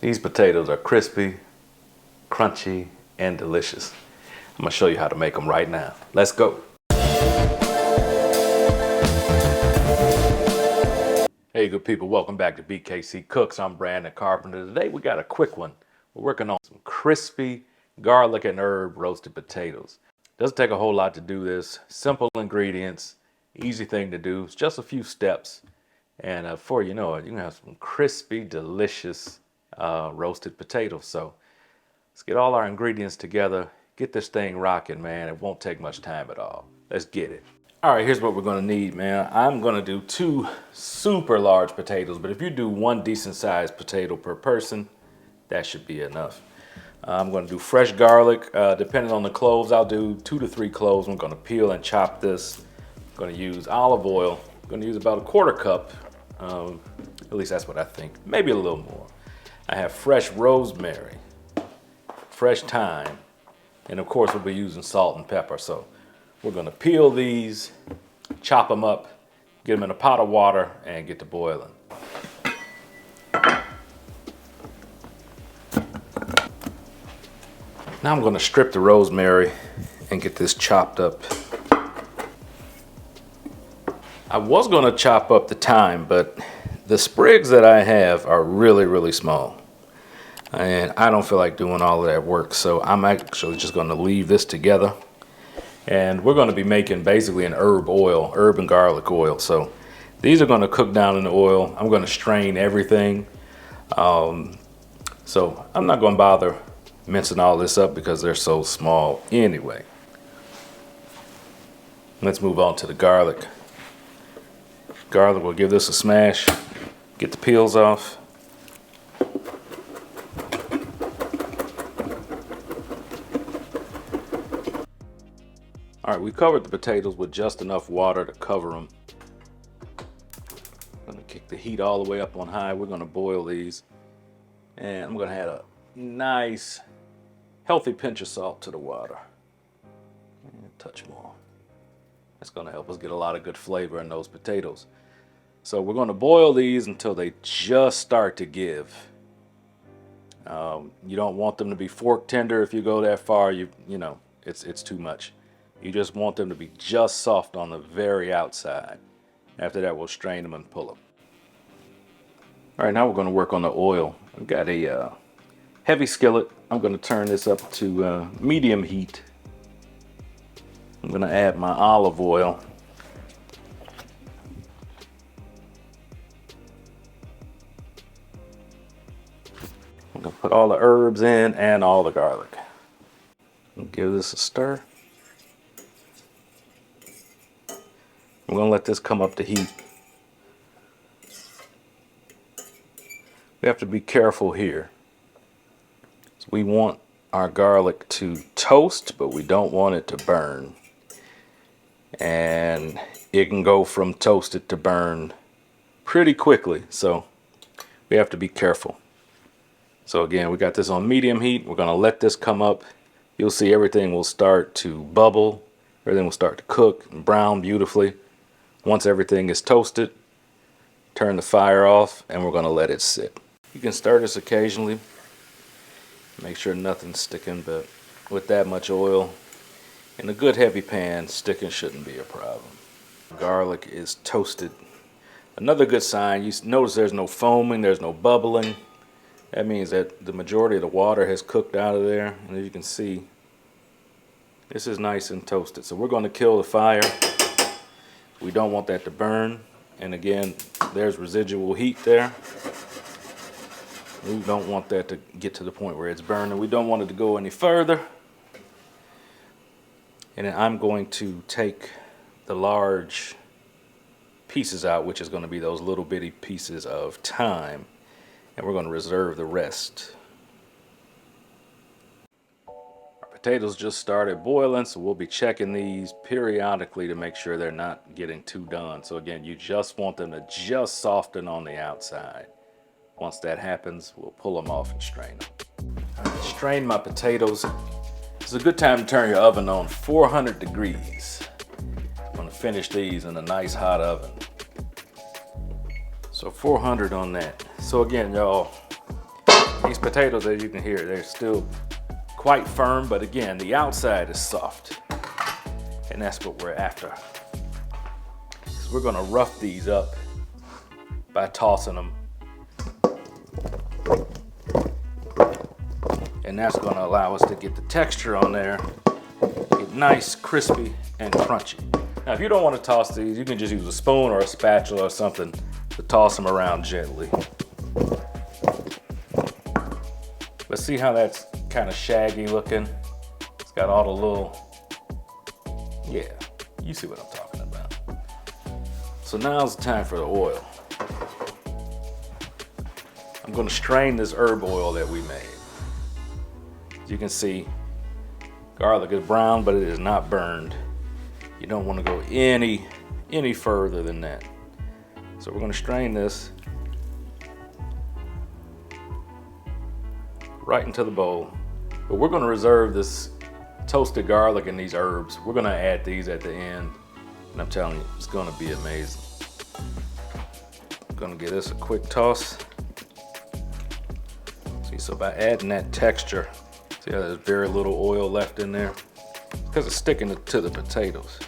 These potatoes are crispy, crunchy, and delicious. I'm gonna show you how to make them right now. Let's go. Hey good people, welcome back to BKC Cooks. I'm Brandon Carpenter. Today we got a quick one. We're working on some crispy garlic and herb roasted potatoes. Doesn't take a whole lot to do this. Simple ingredients, easy thing to do. It's just a few steps. And before you know it, you can have some crispy, delicious roasted potatoes. So let's get all our ingredients together, get this thing rocking, man. It won't take much time at all. Let's get it. All right, here's what we're gonna need, man. I'm gonna do 2 super large potatoes, but if you do 1 decent sized potato per person, that should be enough. I'm gonna do fresh garlic. Depending on the cloves, I'll do 2 to 3 cloves. I'm gonna peel and chop this. I'm gonna use olive oil. I'm gonna use about 1/4 cup. At least that's what I think, maybe a little more. I have fresh rosemary, fresh thyme, and of course we'll be using salt and pepper. So we're gonna peel these, chop them up, get them in a pot of water, and get to boiling. Now I'm gonna strip the rosemary and get this chopped up. I was gonna chop up the thyme, but the sprigs that I have are really, really small. And I don't feel like doing all of that work, so I'm actually just gonna leave this together. And we're gonna be making basically an herb oil, herb and garlic oil. So these are gonna cook down in the oil. I'm gonna strain everything. So I'm not gonna bother mincing all this up because they're so small anyway. Let's move on to the garlic. Garlic, will give this a smash, get the peels off. All right, we covered the potatoes with just enough water to cover them. I'm gonna kick the heat all the way up on high. We're gonna boil these. And I'm gonna add a nice, healthy pinch of salt to the water. And a touch more. That's gonna help us get a lot of good flavor in those potatoes. So we're gonna boil these until they just start to give. You don't want them to be fork tender. If you go that far, you know, it's too much. You just want them to be just soft on the very outside. After that, we'll strain them and pull them. All right, now we're gonna work on the oil. I've got a heavy skillet. I'm gonna turn this up to medium heat. I'm gonna add my olive oil. I'm gonna put all the herbs in and all the garlic. Give this a stir. I'm gonna let this come up to heat. We have to be careful here. So we want our garlic to toast, but we don't want it to burn. And it can go from toasted to burn pretty quickly, so we have to be careful. So again, we got this on medium heat. We're gonna let this come up. You'll see everything will start to bubble. Everything will start to cook and brown beautifully. Once everything is toasted, turn the fire off and we're gonna let it sit. You can stir this occasionally. Make sure nothing's sticking, but with that much oil in a good heavy pan, sticking shouldn't be a problem. Garlic is toasted. Another good sign, you notice there's no foaming, there's no bubbling. That means that the majority of the water has cooked out of there. And as you can see, this is nice and toasted. So we're gonna kill the fire. We don't want that to burn. And again, there's residual heat there. We don't want that to get to the point where it's burning. We don't want it to go any further. And then I'm going to take the large pieces out, which is going to be those little bitty pieces of thyme, and we're going to reserve the rest. Our potatoes just started boiling, so we'll be checking these periodically to make sure they're not getting too done. So again, you just want them to just soften on the outside. Once that happens, we'll pull them off and strain them. Strain my potatoes. It's a good time to turn your oven on 400 degrees. I'm gonna finish these in a nice hot oven. So 400 on that. So again, y'all, These potatoes, as you can hear, they're still quite firm, but again, the outside is soft. And that's what we're after. So we're gonna rough these up by tossing them. And that's gonna allow us to get the texture on there, get nice, crispy, and crunchy. Now, if you don't wanna toss these, you can just use a spoon or a spatula or something to toss them around gently. But see how that's kind of shaggy looking? It's got all the little, yeah, you see what I'm talking about. So now's the time for the oil. I'm gonna strain this herb oil that we made. As you can see, garlic is brown, but it is not burned. You don't wanna go any further than that. So we're gonna strain this right into the bowl. But we're gonna reserve this toasted garlic and these herbs. We're gonna add these at the end. And I'm telling you, it's gonna be amazing. I'm gonna give this a quick toss. See, so by adding that texture, see how there's very little oil left in there? Because it's sticking to the potatoes.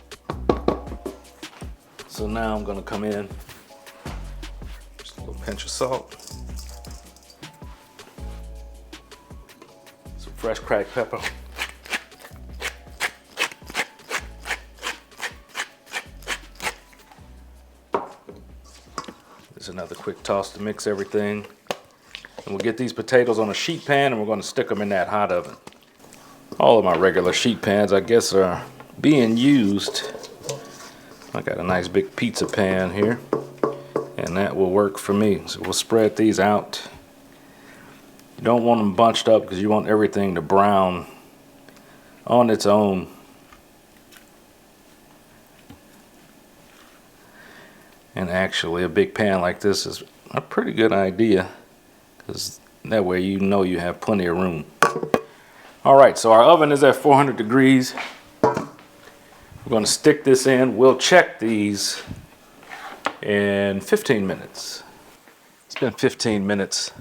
So now I'm gonna come in, just a little pinch of salt. Some fresh cracked pepper. There's another quick toss to mix everything. And we'll get these potatoes on a sheet pan and we're gonna stick them in that hot oven. All of my regular sheet pans, I guess, are being used. I got a nice big pizza pan here, and that will work for me. So we'll spread these out. You don't want them bunched up because you want everything to brown on its own. And actually, a big pan like this is a pretty good idea because that way you know you have plenty of room. All right, so our oven is at 400 degrees. We're gonna stick this in. We'll check these in 15 minutes. It's been 15 minutes.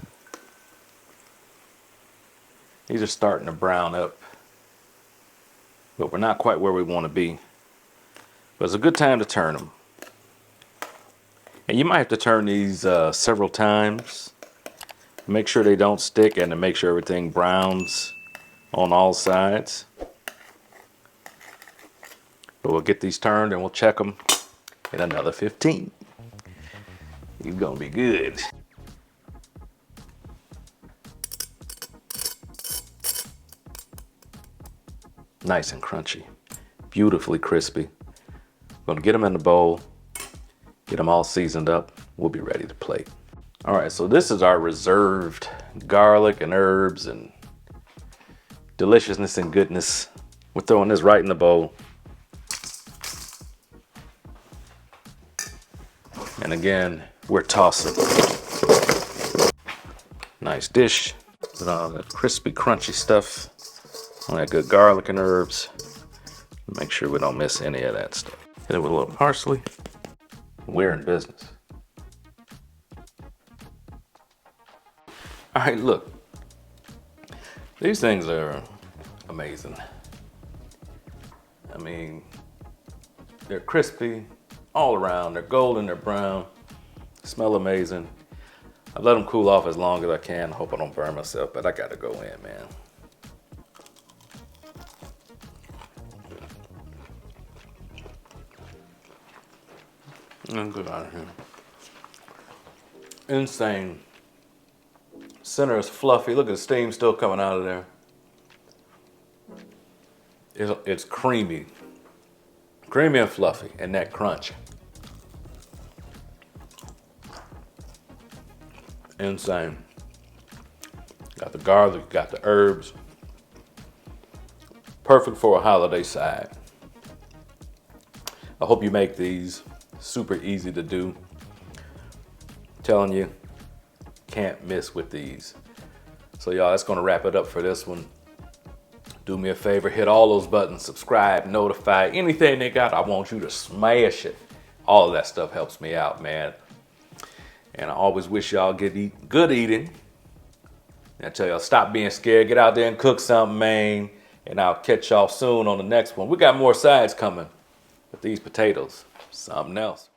These are starting to brown up, but we're not quite where we wanna be. But it's a good time to turn them. And you might have to turn these several times. Make sure they don't stick and to make sure everything browns on all sides. But we'll get these turned and we'll check them in another 15. It's gonna be good. Nice and crunchy, beautifully crispy. Gonna get them in the bowl, get them all seasoned up. We'll be ready to plate. All right, so this is our reserved garlic and herbs and deliciousness and goodness. We're throwing this right in the bowl. And again, we're tossing. Nice dish with all that crispy, crunchy stuff. All that good garlic and herbs. Make sure we don't miss any of that stuff. Hit it with a little parsley. We're in business. All right, look. These things are amazing. I mean, they're crispy all around. They're golden, they're brown, smell amazing. I let them cool off as long as I can. Hope I don't burn myself, but I gotta go in, man. I'm good out of here. Insane. Center is fluffy. Look at the steam still coming out of there. It's creamy. Creamy and fluffy, and that crunch. Insane. Got the garlic, got the herbs. Perfect for a holiday side. I hope you make these. Super easy to do. Telling you, can't miss with these. So y'all, that's gonna wrap it up for this one. Do me a favor, hit all those buttons, subscribe, notify, anything they got, I want you to smash it. All of that stuff helps me out, man. And I always wish y'all good eating. I tell y'all, stop being scared. Get out there and cook something, man. And I'll catch y'all soon on the next one. We got more sides coming. But these potatoes, something else.